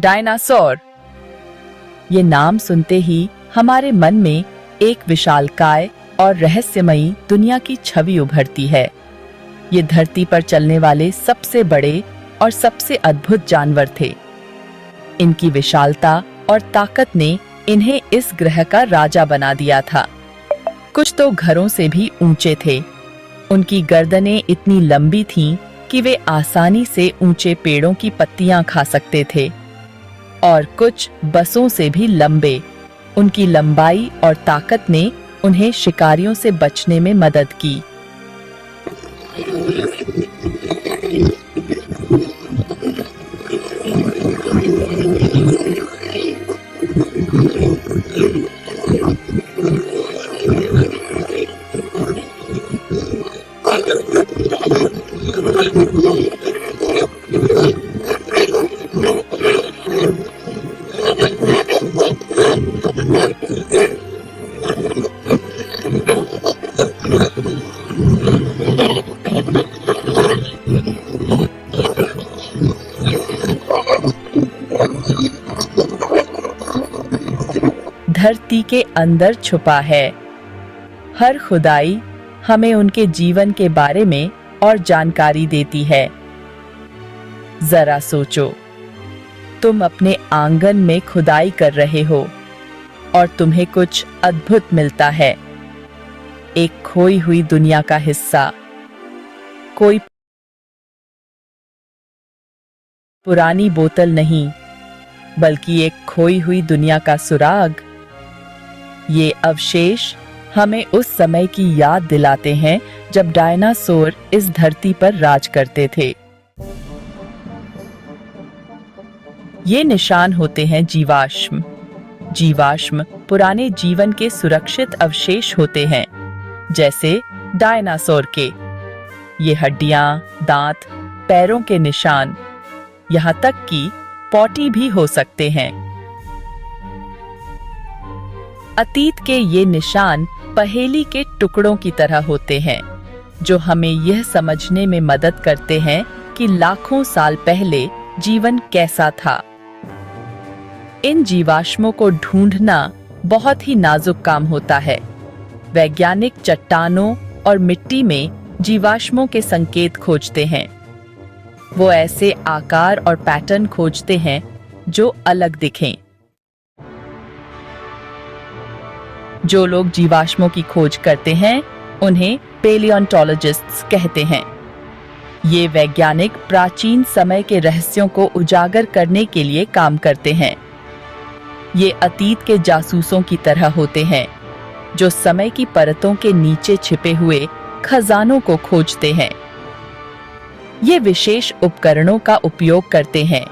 Dinosaur. ये नाम सुनते ही हमारे मन में एक विशालकाय और रहस्यमयी दुनिया की छवि उभरती है। ये धरती पर चलने वाले सबसे बड़े और सबसे अद्भुत जानवर थे। इनकी विशालता और ताकत ने इन्हें इस ग्रह का राजा बना दिया था। कुछ तो घरों से भी ऊंचे थे। उनकी गर्दनें इतनी लंबी थीं कि वे आसानी से ऊंचे पेड़ों की पत्तियां खा सकते थे, और कुछ बसों से भी लंबे। उनकी लंबाई और ताकत ने उन्हें शिकारियों से बचने में मदद की। धरती के अंदर छुपा है। हर खुदाई हमें उनके जीवन के बारे में और जानकारी देती है। जरा सोचो, तुम अपने आंगन में खुदाई कर रहे हो और तुम्हें कुछ अद्भुत मिलता है। एक खोई हुई दुनिया का हिस्सा, कोई पुरानी बोतल नहीं, बल्कि एक खोई हुई दुनिया का सुराग। ये अवशेष हमें उस समय की याद दिलाते हैं जब डायनासोर इस धरती पर राज करते थे। ये निशान होते हैं जीवाश्म। जीवाश्म पुराने जीवन के सुरक्षित अवशेष होते हैं, जैसे डायनासोर के। ये हड्डियां, दांत, पैरों के निशान, यहाँ तक कि पॉटी भी हो सकते हैं। अतीत के ये निशान पहेली के टुकड़ों की तरह होते हैं, जो हमें यह समझने में मदद करते हैं कि लाखों साल पहले जीवन कैसा था। इन जीवाश्मों को ढूंढना बहुत ही नाजुक काम होता है। वैज्ञानिक चट्टानों और मिट्टी में जीवाश्मों के संकेत खोजते हैं। वो ऐसे आकार और पैटर्न खोजते हैं जो अलग दिखें। जो लोग जीवाश्मों की खोज करते हैं उन्हें पेलियोंटोलॉजिस्ट्स कहते हैं। ये वैज्ञानिक प्राचीन समय के रहस्यों को उजागर करने के लिए काम करते हैं। ये अतीत के जासूसों की तरह होते हैं, जो समय की परतों के नीचे छिपे हुए खजानों को खोजते हैं। ये विशेष उपकरणों का उपयोग करते हैं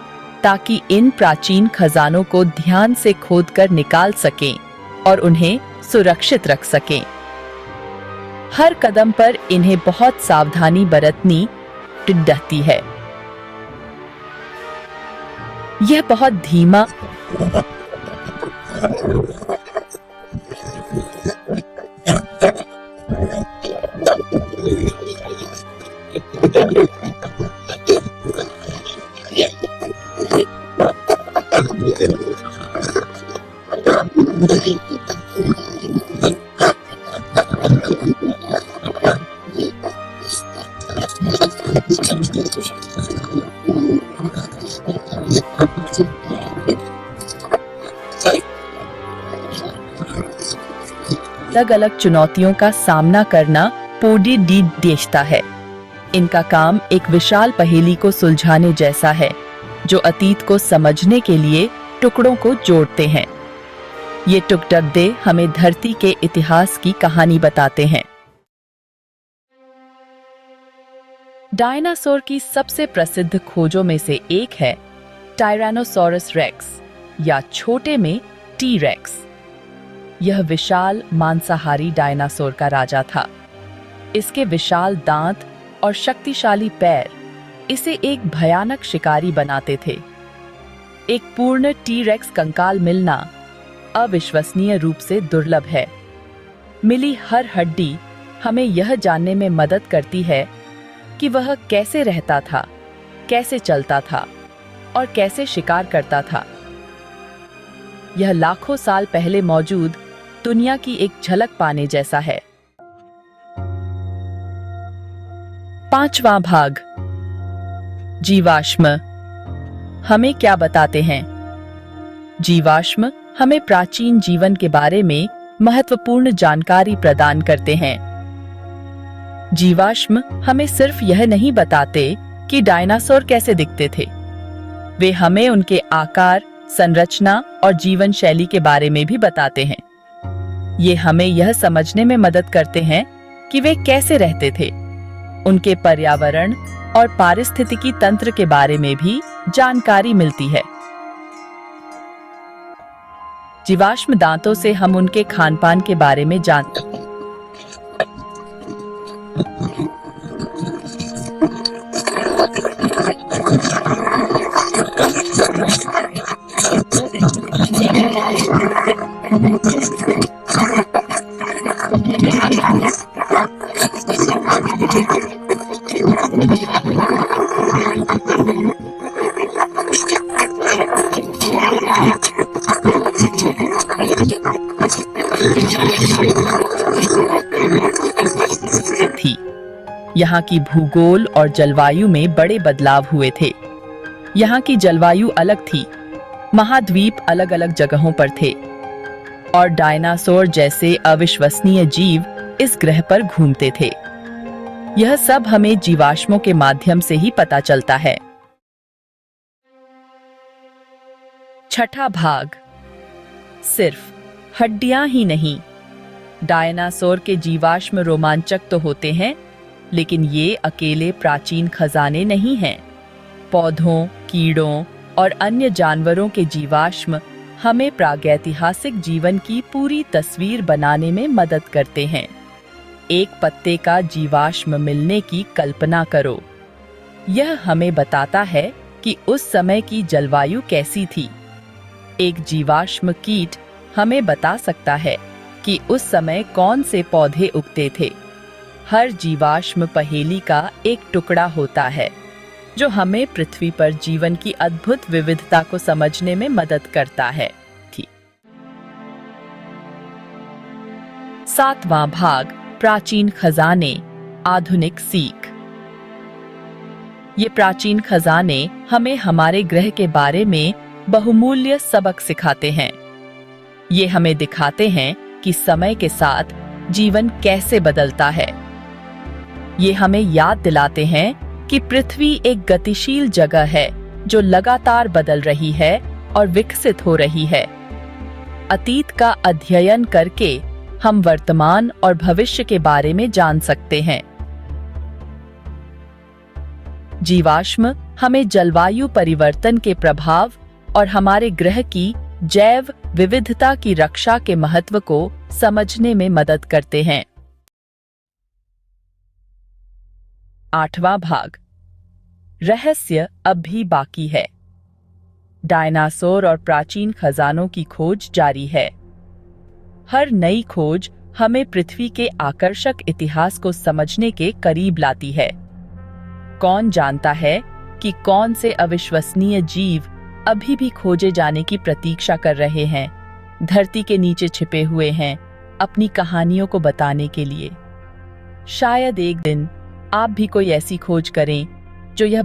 ताकि इन प्राचीन खजानों को ध्यान से खोदकर निकाल सकें और उन्हें सुरक्षित रख सकें। हर कदम पर इन्हें बहुत सावधानी बरतनी पड़ती है। यह बहुत धीमा अलग अलग चुनौतियों का सामना करना पूरी देशता है। इनका काम एक विशाल पहेली को सुलझाने जैसा है, जो अतीत को समझने के लिए टुकड़ों को जोड़ते हैं। ये टुकड़े हमें धरती के इतिहास की कहानी बताते हैं। डायनासोर की सबसे प्रसिद्ध खोजों में से एक है टायरानोसोरस रेक्स, या छोटे में टी रेक्स। यह विशाल मांसाहारी डायनासोर का राजा था। इसके विशाल दांत और शक्तिशाली पैर इसे एक भयानक शिकारी बनाते थे। एक पूर्ण टी रेक्स कंकाल मिलना अविश्वसनीय रूप से दुर्लभ है। मिली हर हड्डी हमें यह जानने में मदद करती है कि वह कैसे रहता था, कैसे चलता था और कैसे शिकार करता था। यह लाखों साल पहले मौजूद दुनिया की एक झलक पाने जैसा है। 5वां भाग, जीवाश्म हमें क्या बताते हैं। जीवाश्म हमें प्राचीन जीवन के बारे में महत्वपूर्ण जानकारी प्रदान करते हैं। जीवाश्म हमें सिर्फ यह नहीं बताते कि डायनासोर कैसे दिखते थे, वे हमें उनके आकार, संरचना और जीवन शैली के बारे में भी बताते हैं। ये हमें यह समझने में मदद करते हैं कि वे कैसे रहते थे। उनके पर्यावरण और पारिस्थितिकी तंत्र के बारे में भी जानकारी मिलती है। जीवाश्म दांतों से हम उनके खानपान के बारे में जानते हैं। थी। यहाँ की भूगोल और जलवायु में बड़े बदलाव हुए थे। यहाँ की जलवायु अलग थी, महाद्वीप अलग अलग जगहों पर थे और डायनासोर जैसे अविश्वसनीय जीव इस ग्रह पर घूमते थे। यह सब हमें जीवाश्मों के माध्यम से ही पता चलता है। 6ठा भाग, सिर्फ हड्डियां ही नहीं। डायनासोर के जीवाश्म रोमांचक तो होते हैं, लेकिन ये अकेले प्राचीन खजाने नहीं हैं। पौधों, कीड़ों और अन्य जानवरों के जीवाश्म हमें प्रागैतिहासिक जीवन की पूरी तस्वीर बनाने में मदद करते हैं। एक पत्ते का जीवाश्म मिलने की कल्पना करो। यह हमें बताता है कि उस समय की जलवायु कैसी थी। एक जीवाश्म कीट हमें बता सकता है कि उस समय कौन से पौधे उगते थे। हर जीवाश्म पहेली का एक टुकड़ा होता है जो हमें पृथ्वी पर जीवन की अद्भुत विविधता को समझने में मदद करता है। 7वां भाग, प्राचीन खजाने, आधुनिक सीख। ये प्राचीन खजाने हमें हमारे ग्रह के बारे में बहुमूल्य सबक सिखाते हैं। ये हमें दिखाते हैं कि समय के साथ जीवन कैसे बदलता है। ये हमें याद दिलाते हैं कि पृथ्वी एक गतिशील जगह है जो लगातार बदल रही है और विकसित हो रही है। अतीत का अध्ययन करके हम वर्तमान और भविष्य के बारे में जान सकते हैं। जीवाश्म हमें जलवायु परिवर्तन के प्रभाव और हमारे ग्रह की जैव विविधता की रक्षा के महत्व को समझने में मदद करते हैं। 8वां भाग, रहस्य अब भी बाकी है। डायनासोर और प्राचीन खजानों की खोज जारी है। हर नई खोज हमें पृथ्वी के आकर्षक इतिहास को समझने के करीब लाती है। कौन जानता है कि कौन से अविश्वसनीय जीव अभी भी खोजे जाने की प्रतीक्षा कर रहे हैं, धरती के नीचे छिपे हुए हैं अपनी कहानियों को बताने के लिए। शायद एक दिन आप भी कोई ऐसी खोज करें जो यह